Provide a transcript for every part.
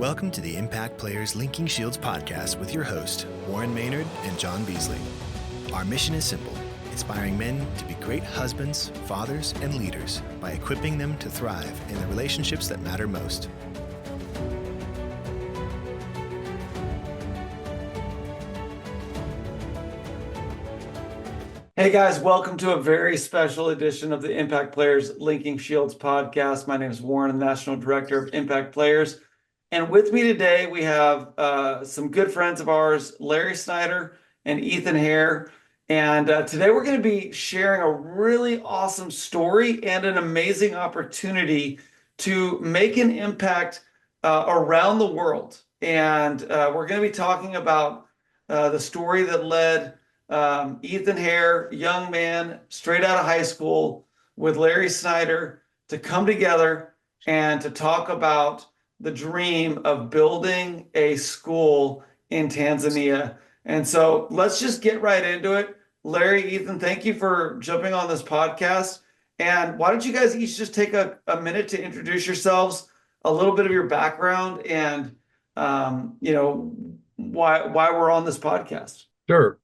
Welcome to the Impact Players Linking Shields podcast with your host, Warren Maynard and John Beasley. Our mission is simple, inspiring men to be great husbands, fathers, and leaders by equipping them to thrive in the relationships that matter most. Hey guys, welcome to a very special edition of the Impact Players Linking Shields podcast. My name is Warren, the National Director of Impact Players. And with me today, we have some good friends of ours, Larry Snyder and Ethan Hare. And today we're going to be sharing a really awesome story and an amazing opportunity to make an impact around the world. And we're going to be talking about the story that led Ethan Hare, young man, straight out of high school, with Larry Snyder to come together and to talk about the dream of building a school in Tanzania. And so let's just get right into it. Larry, Ethan, thank you for jumping on this podcast. And why don't you guys each just take a minute to introduce yourselves, a little bit of your background, and why we're on this podcast. Sure.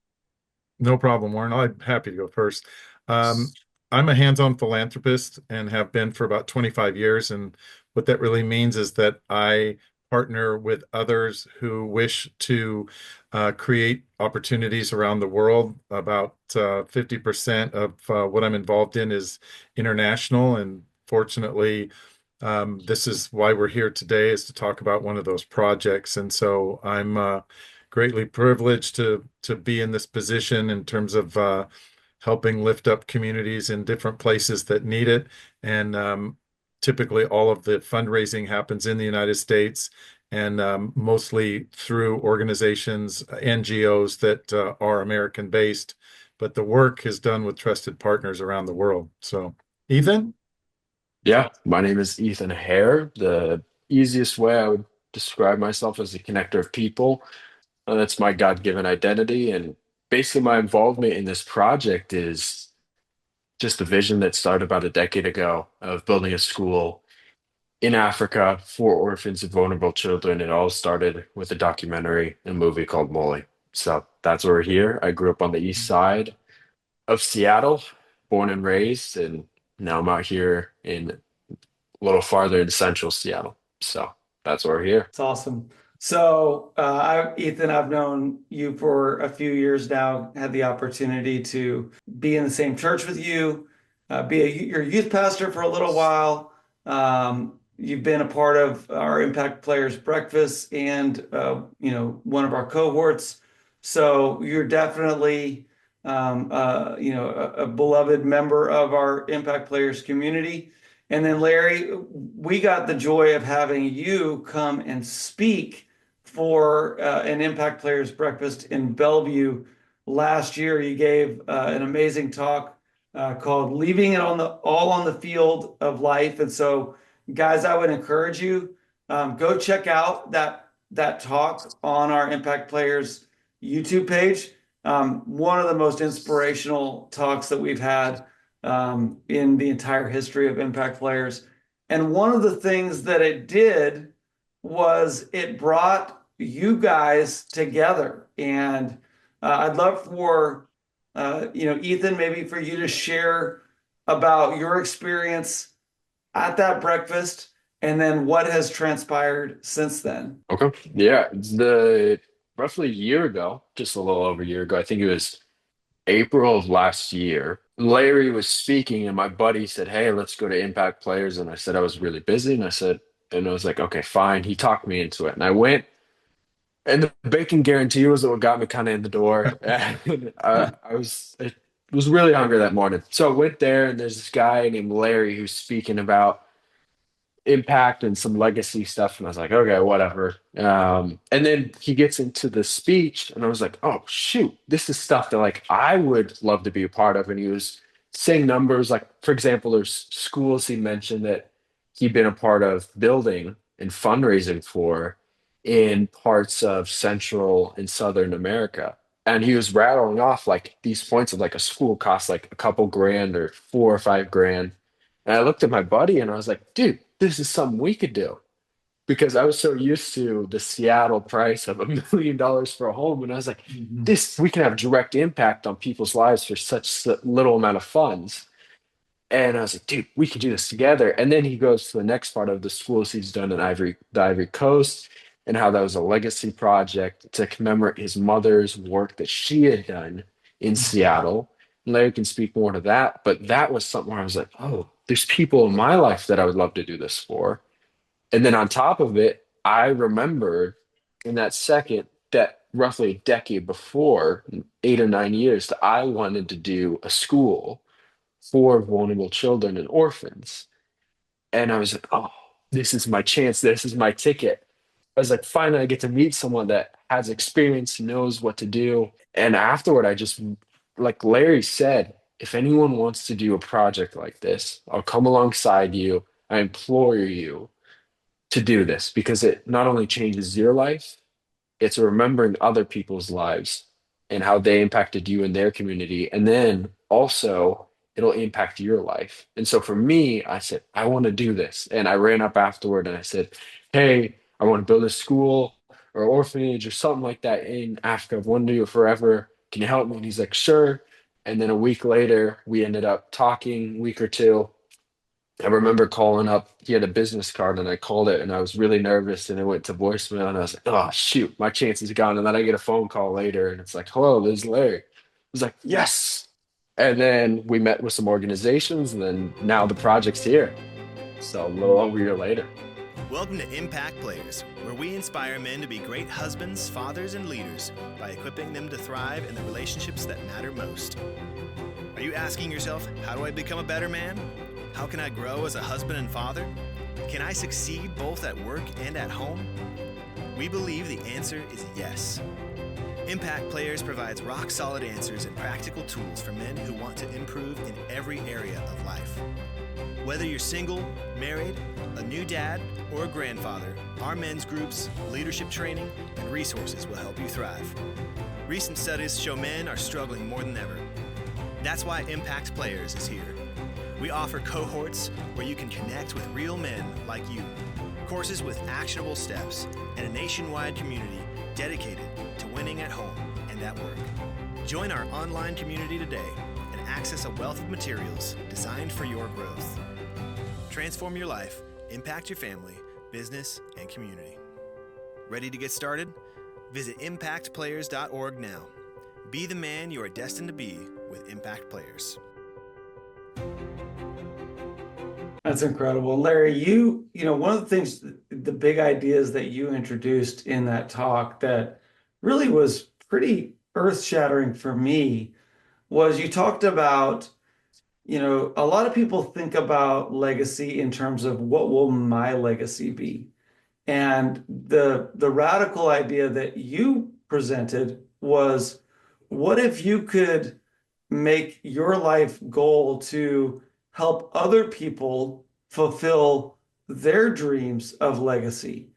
No problem, Warren. I'm happy to go first. I'm a hands-on philanthropist and have been for about 25 years. And what that really means is that I partner with others who wish to create opportunities around the world. About 50% of what I'm involved in is international. And fortunately, this is why we're here today, is to talk about one of those projects. And so I'm greatly privileged to be in this position in terms of helping lift up communities in different places that need it. And typically all of the fundraising happens in the United States and mostly through organizations, NGOs that are American based, but the work is done with trusted partners around the world. So, Ethan? Yeah, my name is Ethan Hare. The easiest way I would describe myself as a connector of people. That's my God-given identity. And basically, my involvement in this project is just a vision that started about a decade ago of building a school in Africa for orphans and vulnerable children. It all started with a documentary and movie called Molly. So that's why we're here. I grew up on the east side of Seattle, born and raised, and now I'm out here in a little farther in central Seattle. So that's why we're here. It's awesome. So, Ethan, I've known you for a few years now, had the opportunity to be in the same church with you, your youth pastor for a little while. You've been a part of our Impact Players Breakfast and, one of our cohorts. So you're definitely, a beloved member of our Impact Players community. And then Larry, we got the joy of having you come and speak for an Impact Players Breakfast in Bellevue last year. You gave an amazing talk called "Leaving It All on the Field of Life." And so, guys, I would encourage you go check out that talk on our Impact Players YouTube page. One of the most inspirational talks that we've had in the entire history of Impact Players. And one of the things that it did was it brought you guys together. And I'd love for, Ethan, maybe for you to share about your experience at that breakfast and then what has transpired since then. Okay. Yeah, the roughly a year ago, just a little over a year ago, I think it was April of last year, Larry was speaking, and my buddy said, "Hey, let's go to Impact Players." And I said I was really busy, and I was like, "Okay, fine." He talked me into it, and I went. And the bacon guarantee was what got me kind of in the door. And I was really hungry that morning, so I went there, and there's this guy named Larry who's speaking about impact and some legacy stuff. And I was like, okay, whatever. And then he gets into the speech, and I was like, oh, shoot, this is stuff that like I would love to be a part of. And he was saying numbers like, for example, there's schools he mentioned that he'd been a part of building and fundraising for in parts of Central and Southern America. And he was rattling off like these points of like a school costs like a couple grand or 4 or 5 grand. And I looked at my buddy and I was like, dude, this is something we could do. because I was so used to the Seattle price of $1 million for a home. And I was like, Mhm. this, we can have direct impact on people's lives for such little amount of funds. And I was like, dude, we could do this together. And then he goes to the next part of the schools he's done in the Ivory Coast, and how that was a legacy project to commemorate his mother's work that she had done in Seattle. And Larry can speak more to that, but that was something where I was like, oh, there's people in my life that I would love to do this for. And then on top of it, I remembered in that second that roughly a decade before, 8 or 9 years, that I wanted to do a school for vulnerable children and orphans. And I was like, oh, this is my chance. This is my ticket. I was like, finally, I get to meet someone that has experience, knows what to do. And afterward, I just, like Larry said, if anyone wants to do a project like this, I'll come alongside you. I implore you to do this because it not only changes your life, it's remembering other people's lives and how they impacted you in their community. And then also it'll impact your life. And so for me, I said, I want to do this. And I ran up afterward and I said, hey, I want to build a school or orphanage or something like that in Africa. I've wanted to do it forever. Can you help me? And he's like, sure. And then a week later, we ended up talking, week or two. I remember calling up, he had a business card and I called it and I was really nervous and it went to voicemail and I was like, oh shoot, my chance is gone. And then I get a phone call later and it's like, hello, this is Larry. I was like, yes. And then we met with some organizations and then now the project's here. So a little over a year later. Welcome to Impact Players, where we inspire men to be great husbands, fathers, and leaders by equipping them to thrive in the relationships that matter most. Are you asking yourself, how do I become a better man? How can I grow as a husband and father? Can I succeed both at work and at home? We believe the answer is yes. Impact Players provides rock-solid answers and practical tools for men who want to improve in every area of life. Whether you're single, married, a new dad, or a grandfather, our men's groups, leadership training, and resources will help you thrive. Recent studies show men are struggling more than ever. That's why Impact Players is here. We offer cohorts where you can connect with real men like you, courses with actionable steps, and a nationwide community dedicated to winning at home and at work. Join our online community today and access a wealth of materials designed for your growth. Transform your life, impact your family, business, and community. Ready to get started? Visit impactplayers.org now. Be the man you are destined to be with Impact Players. That's incredible. Larry, one of the things, the big ideas that you introduced in that talk that really was pretty earth-shattering for me was you talked about, a lot of people think about legacy in terms of what will my legacy be? And the radical idea that you presented was, what if you could make your life goal to help other people fulfill their dreams of legacy?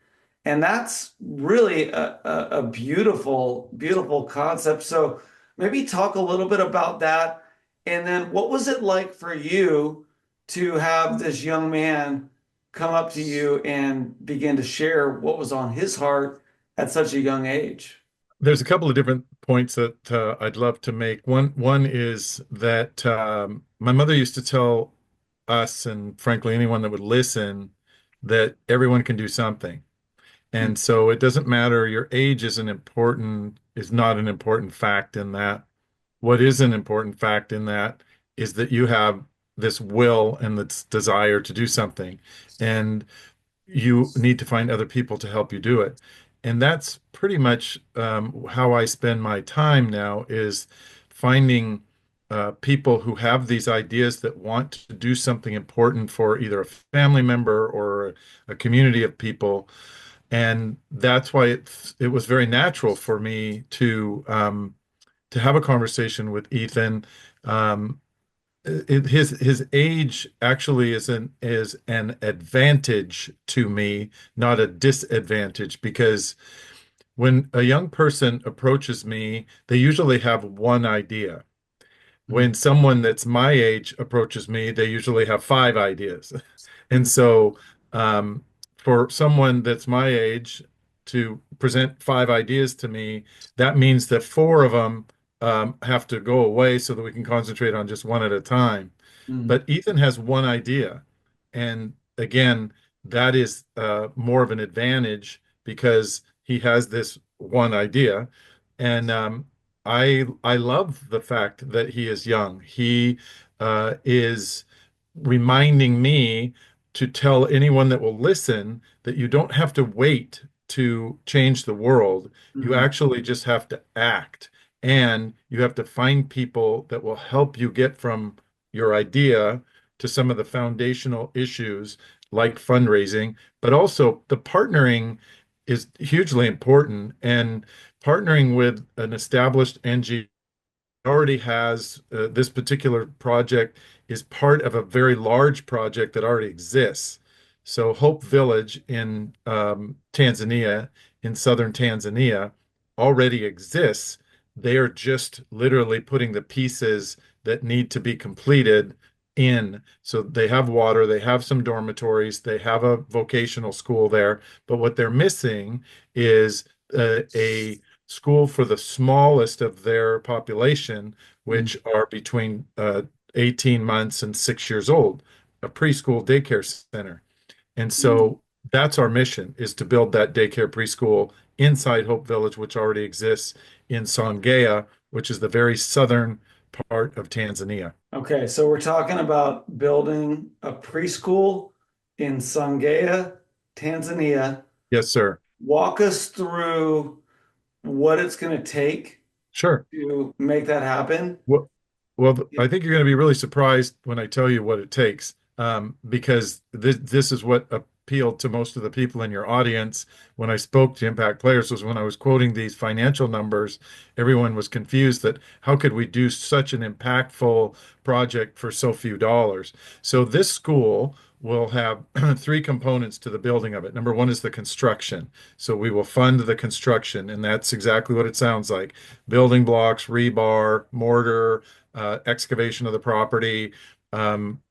And that's really a beautiful, beautiful concept. So maybe talk a little bit about that. And then what was it like for you to have this young man come up to you and begin to share what was on his heart at such a young age? There's a couple of different points that I'd love to make. One is that my mother used to tell us, and frankly anyone that would listen, that everyone can do something. And so it doesn't matter, your age is not an important fact in that. What is an important fact in that is that you have this will and this desire to do something. And you need to find other people to help you do it. And that's pretty much how I spend my time now, is finding people who have these ideas that want to do something important for either a family member or a community of people. And that's why it was very natural for me to have a conversation with Ethan. Um, his age actually is an advantage to me, not a disadvantage, because when a young person approaches me, they usually have one idea. When someone that's my age approaches me, they usually have five ideas. And so, um, for someone that's my age to present 5 ideas to me, that means that four of them have to go away so that we can concentrate on just one at a time. Mm, But Ethan has one idea. And again, that is more of an advantage because he has this one idea. And I love the fact that he is young. He is reminding me to tell anyone that will listen that you don't have to wait to change the world. You mhm, actually just have to act. And you have to find people that will help you get from your idea to some of the foundational issues like fundraising, but also the partnering is hugely important. And partnering with an established NGO already has this particular project is part of a very large project that already exists. So Hope Village in Tanzania, in southern Tanzania, already exists. They are just literally putting the pieces that need to be completed in. So they have water, they have some dormitories, they have a vocational school there, but what they're missing is a school for the smallest of their population, mm, which are between 18 months and 6 years old, a preschool daycare center. And mm. so that's our mission is to build that daycare preschool inside Hope Village, which already exists in Songea, which is the very southern part of Tanzania. Okay, so we're talking about building a preschool in Songea, Tanzania. Yes, sir. Walk us through what it's going to take Sure. to make that happen. Well, I think you're going to be really surprised when I tell you what it takes, because this is what appealed to most of the people in your audience when I spoke to impact players was when I was quoting these financial numbers, everyone was confused that how could we do such an impactful project for so few dollars? So this school will have three components to the building of it. Number one is the construction. So we will fund the construction, and that's exactly what it sounds like. Building blocks, rebar, mortar, excavation of the property, um,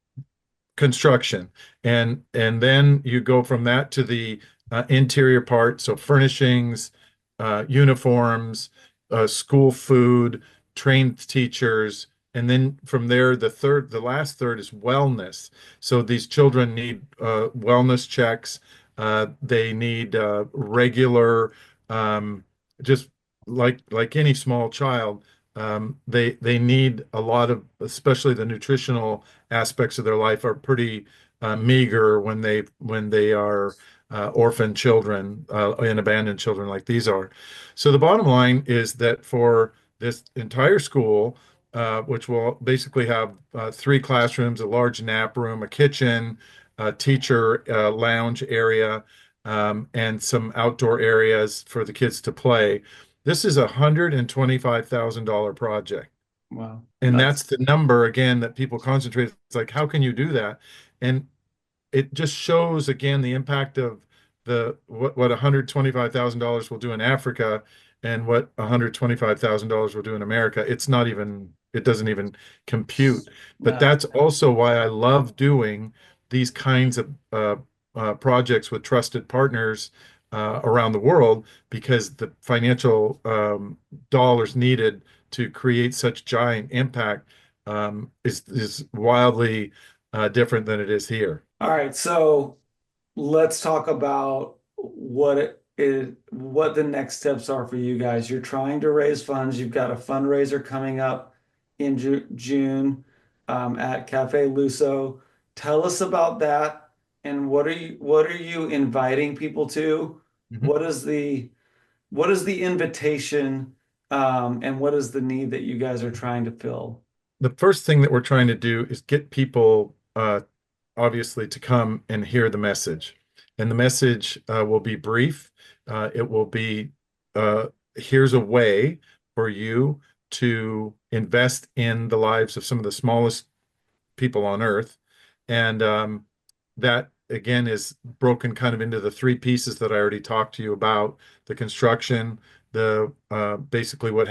construction, and then you go from that to the interior part, so furnishings, uniforms, school food, trained teachers, and then from there, the last third is wellness. So these children need wellness checks. They need regular, just like any small child. They need a lot of, especially the nutritional aspects of their life are pretty meager when they are orphan children and abandoned children like these are. So the bottom line is that for this entire school, which will basically have three classrooms, a large nap room, a kitchen, a teacher lounge area, and some outdoor areas for the kids to play. This is a $125,000 project. Wow, And that's that's the number again that people concentrate. It's like, how can you do that? And it just shows again the impact of the what $125,000 will do in Africa and what $125,000 will do in America. It doesn't even compute. But no. that's also why I love doing these kinds of projects with trusted partners around the world because the financial dollars needed to create such giant impact is wildly different than it is here. All right, so let's talk about what the next steps are for you guys. You're trying to raise funds. You've got a fundraiser coming up in June at Cafe Luso. Tell us about that and what are you inviting people to? Mhm. What is the what is the invitation and what is the need that you guys are trying to fill? The first thing that we're trying to do is get people, obviously, to come and hear the message. And the message will be brief. It will be here's a way for you to invest in the lives of some of the smallest people on Earth. And that again is broken kind of into the three pieces that I already talked to you about: the construction, the basically what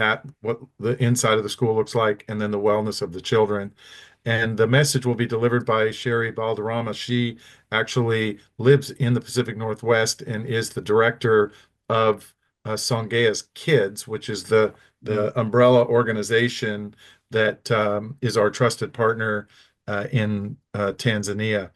the inside of the school looks like, and then the wellness of the children. And the message will be delivered by Sherry Balderrama. She actually lives in the Pacific Northwest and is the director of Songea's Kids, which is the umbrella organization that is our trusted partner in Tanzania.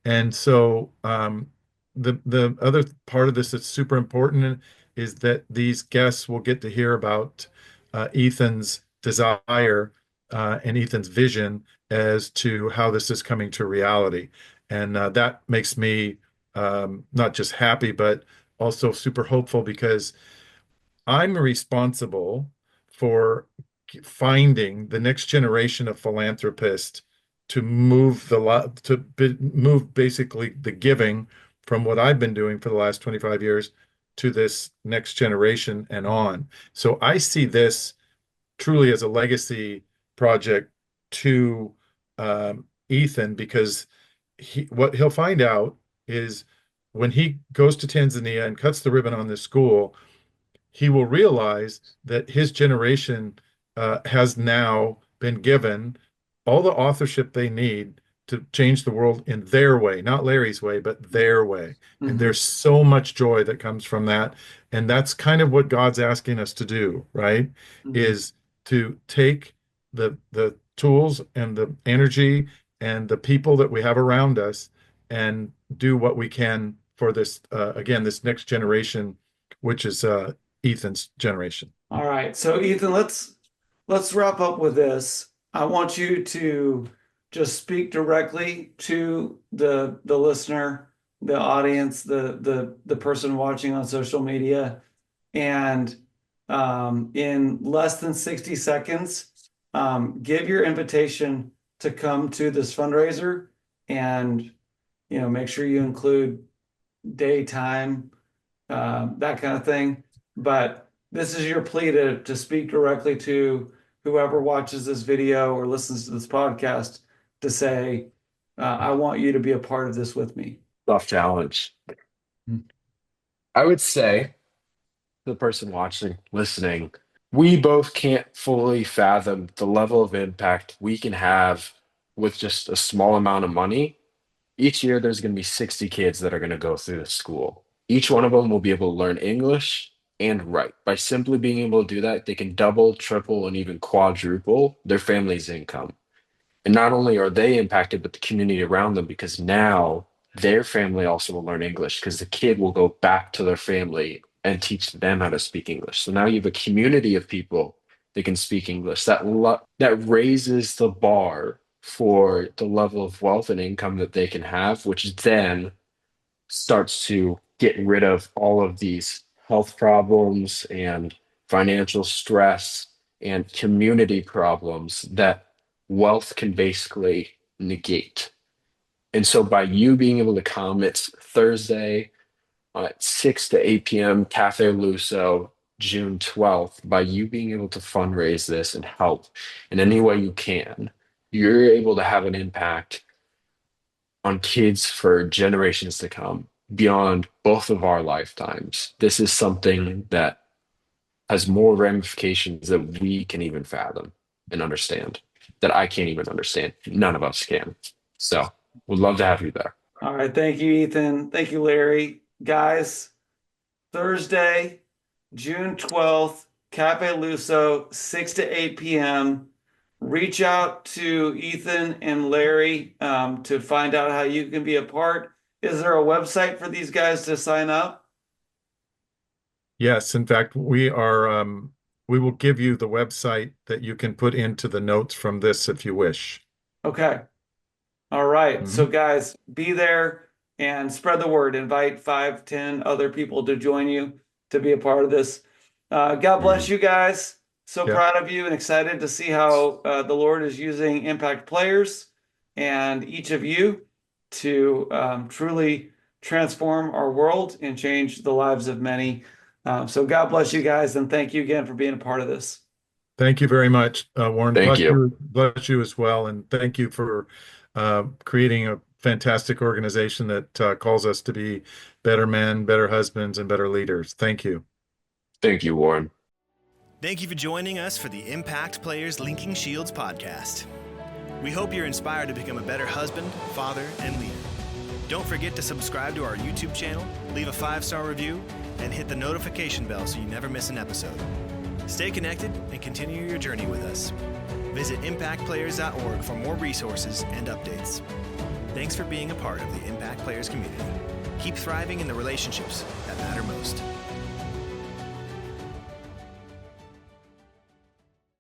And so the other part of this that's super important is that these guests will get to hear about Ethan's desire and Ethan's vision as to how this is coming to reality. And that makes me not just happy, but also super hopeful because I'm responsible for finding the next generation of philanthropists to move basically the giving from what I've been doing for the last 25 years to this next generation and on. So I see this truly as a legacy project to Ethan because what he'll find out is when he goes to Tanzania and cuts the ribbon on this school, he will realize that his generation has now been given all the authorship they need to change the world in their way, not Larry's way, but their way. And there's so much joy that comes from that. And that's kind of what God's asking us to do, right? Is to take the tools and the energy and the people that we have around us and do what we can for this again, this next generation, which is Ethan's generation. All right. So Ethan, let's wrap up with this. I want you to just speak directly to the listener, the audience, the person watching on social media, and in less than 60 seconds, give your invitation to come to this fundraiser, and make sure you include day, time, that kind of thing. But this is your plea to speak directly to whoever watches this video or listens to this podcast to say, I want you to be a part of this with me. Tough challenge. I would say the person watching, listening, we both can't fully fathom the level of impact we can have with just a small amount of money. Each year, there's going to be 60 kids that are going to go through the school. Each one of them will be able to learn English and write. By simply being able to do that, they can double, triple, and even quadruple their family's income. And not only are they impacted, but the community around them, because now their family also will learn English because the kid will go back to their family and teach them how to speak English. So now you have a community of people that can speak English. That raises the bar for the level of wealth and income that they can have, which then starts to get rid of all of these health problems and financial stress and community problems that wealth can basically negate. And so by you being able to come, it's Thursday at 6 to 8 p.m., Cafe Luso, June 12th. By you being able to fundraise this and help in any way you can, you're able to have an impact on kids for generations to come beyond both of our lifetimes. This is something that has more ramifications that we can even fathom and understand, that I can't even understand. None of us can. So would love to have you there. All right. Thank you, Ethan. Thank you, Larry. Guys, Thursday, June 12th, Cafe Luso, 6 to 8 p.m. Reach out to Ethan and Larry to find out how you can be a part. Is there a website for these guys to sign up? Yes, in fact, we will give you the website that you can put into the notes from this if you wish. Okay. All right. So guys, be there and spread the word. Invite 5, 10 other people to join you to be a part of this. God bless you guys. So proud of you and excited to see how the Lord is using Impact Players and each of you to truly transform our world and change the lives of many. So God bless you guys, and thank you again for being a part of this. Thank you very much, Warren. Thank you. Bless you as well, and thank you for creating a fantastic organization that calls us to be better men, better husbands, and better leaders. Thank you. Thank you, Warren. Thank you for joining us for the Impact Players Linking Shields podcast. We hope you're inspired to become a better husband, father, and leader. Don't forget to subscribe to our YouTube channel, leave a 5-star review, and hit the notification bell so you never miss an episode. Stay connected and continue your journey with us. Visit impactplayers.org for more resources and updates. Thanks for being a part of the Impact Players community. Keep thriving in the relationships that matter most.